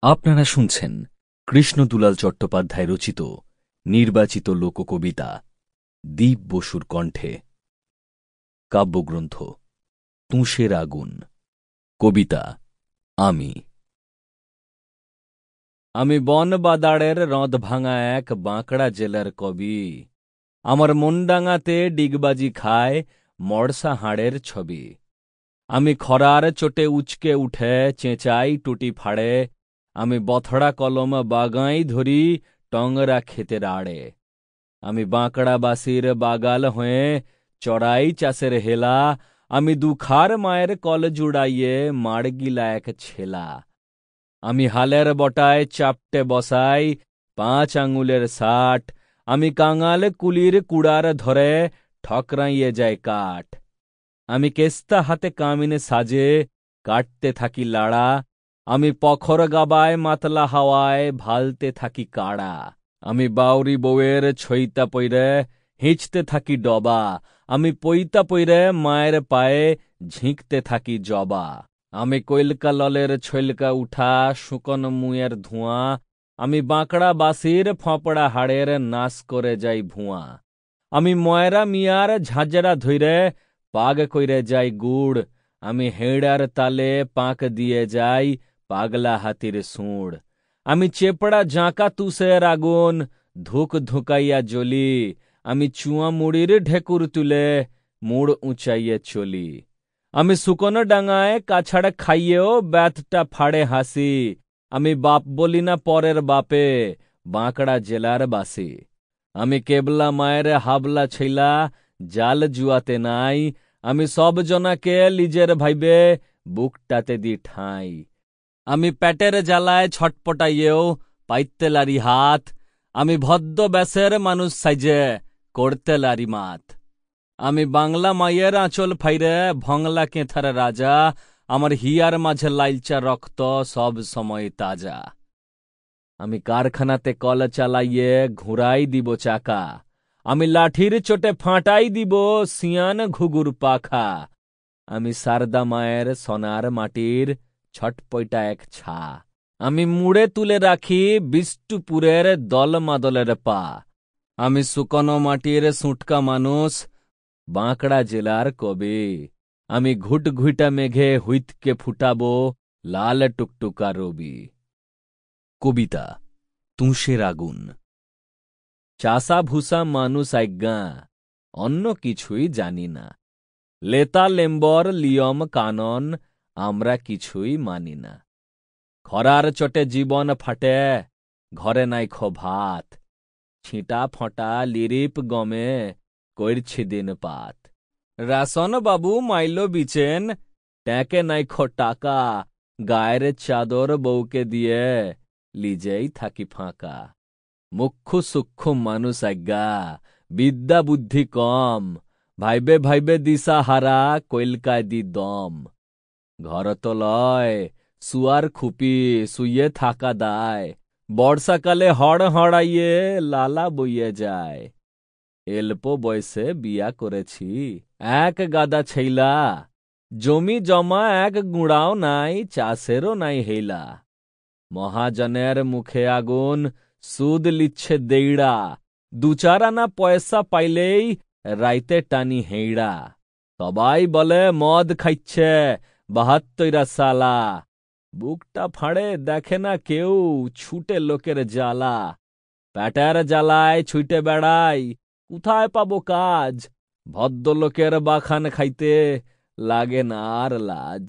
আপনারা শুনছেন কৃষ্ণদুলাল চট্টোপাধ্যায় রচিত নির্বাচিত লোককবিতা দীপ বসুর কণ্ঠে কাব্যগ্রন্থ তুষের আগুন। কবিতা আমি। আমি বন বাদাড়ের রঁদ ভাঙা এক বাঁকড়া জেলার কবি। আমার মনডাঙাতে ডিগবাজি খায় মড়সা হাড়ের ছবি। আমি খরার চোটে উচকে উঠে চেঁচাই টুটি ফাড়ে। আমি বথড়া কলম বাগাই ধরি টংরা ক্ষেতের আড়ে। আমি বাঁকড়াবাসীর বাগাল হয়ে চড়াই চাষের হেলা। আমি দুখার মায়ের কল জুড়াইয়ে মাড়গিলা এক ছেলা। আমি হালের বটায় চাপটে বসাই 5 আঙুলের 60। আমি কাঙাল কুলির কুড়ার ধরে ঠকরাইয়ে যায় কাঠ। আমি কেস্তা হাতে কামিনে সাজে কাটতে থাকি লাড়া। আমি পখর গাবায় মাতলা হাওয়ায় ভালতে থাকি কাড়া। আমি বাউরি বউয়ের ছইতা পইরে হিঁচতে থাকি ডবা। আমি পইতা পইরে মায়ের পায়ে ঝিঁকতে থাকি জবা। আমি কইলকা ললের ছইলকা উঠা শুকন মুয়ের ধোঁয়া। আমি বাঁকড়া বাসির ফপড়া হাড়ের নাশ করে যাই ভুয়া। আমি ময়রা মিয়ার ঝাঁঝরা ধইরে পাগ কইরে যাই গুড়। আমি হেড়ার তালে পাঁক দিয়ে যাই পাগলা হাতির সুঁড়। আমি চেপড়া জাঁকা তুষের আগুন ধুক ধুকাইয়া জ্বলি। আমি চুয়া মুড়ির ঢেকুর তুলে মুড় উঁচাইয়ে চলি। আমি শুকনো ডাঙায় কাছাড় খাইয়েও ব্যাথটা ফাড়ে হাসি। আমি বাপ বলি না পরের বাপে বাঁকড়া জেলার বাসি। আমি কেবলা মায়ের হাবলা ছেলা জাল জুয়াতে নাই। আমি সব জনাকে লিজের ভাইবে বুকটাতে দি ঠাঁই। আমি পেটের জ্বালায় ছটপটাইয়েও পাইতে লারি হাত। আমি ভদ্র ব্যাসের মানুষ সাইজে করতে লারি মাত। আমি বাংলা মায়ের আঁচল ফাইরে ভংলা কেঁথার রাজা। আমার হিয়ার মাঝে লাইলচা রক্ত সব সময় তাজা। আমি কারখানাতে কল চালাইয়ে ঘুরাই দিব চাকা। আমি লাঠির চোটে ফাঁটাই দিব সিয়ান ঘুঘুর পাখা। আমি সারদা মায়ের সোনার মাটির ছটপইটা এক ছা। আমি মুড়ে তুলে রাখি বিষ্টুপুরের দল মাদলের পা। আমি শুকনো মাটির সুটকা মানুষ বাঁকড়া জেলার কবি। আমি ঘুট ঘুইটা মেঘে হুইতকে ফুটাবো লাল টুকটুকা রবি। কবিতা তুষের আগুন। চাষা ভুষা মানুষ আজ্ঞা অন্য কিছুই জানি না। লেতা লেম্বর লিয়ম কানন আমরা কিছুই মানি না। খরার চটে জীবন ফাটে ঘরে নাইখো ভাত। ছিটা ফটা লিরিপ গমে করছি দিন পাত। রাসন বাবু মাইলো বিচেন ট্যাঁকে নাইখো টাকা। গায়ের চাদর বউকে দিয়ে লিজেই থাকি ফাঁকা। মুখ্য সূক্ষ্ম মানুষ আজ্ঞা বিদ্যা বুদ্ধি কম। ভাইবে ভাইবে দিশা হারা কইলকায় দি দম। ঘর তো লয় শুয়ার খুপি শুয়ে থাকা দায়। বর্ষাকালে হড় হড়াইয়ে লালা বইয়ে যায়। এল্প বয়সে বিয়া করেছি এক গাদা ছেইলা। জমি জমা এক গুঁড়াও নাই চাষেরও নাই হেইলা। মহাজনের মুখে আগুন সুদ লিচ্ছে দেইড়া। 2-4 আনা পয়সা পাইলেই রাইতে টানি হেইড়া। সবাই বলে মদ খাইচ্ছে 72 সালা। বুকটা ফাড়ে দেখে না কেউ ছুটে লোকের জ্বালা। পেটের জ্বালায় ছুটে বেড়াই কোথায় পাবো কাজ। ভদ্রলোকের বাখান খাইতে লাগে না আর লাজ।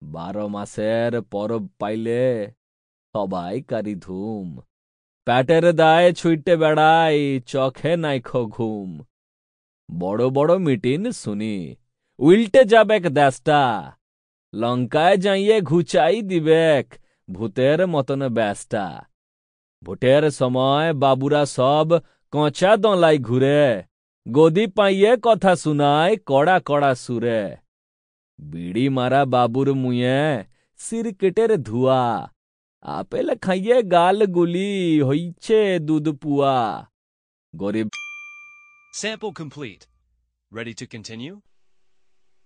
12 মাসের পরব পাইলে সবাই কারি ধুম। পেটের দায় ছুটে বেড়াই চোখে নাইখো ঘুম। বড় বড় মিটিন শুনি উল্টে যাবেক দেশটা। লঙ্কায় যাইয়ে ঘুচাই দিবেক ভূতের মতন ব্যাসটা। ভোটের সময় বাবুরা সব কচা দলাই ঘুরে। গদি পাইয়ে কথা শুনায় কড়া কড়া সুরে। বিড়ি মারা বাবুর মুয়ে সিরকেটের ধুয়া। আপেল খাইয়ে গাল গুলি হইছে দুধ পুয়া। গরিব Sample complete. Ready to continue?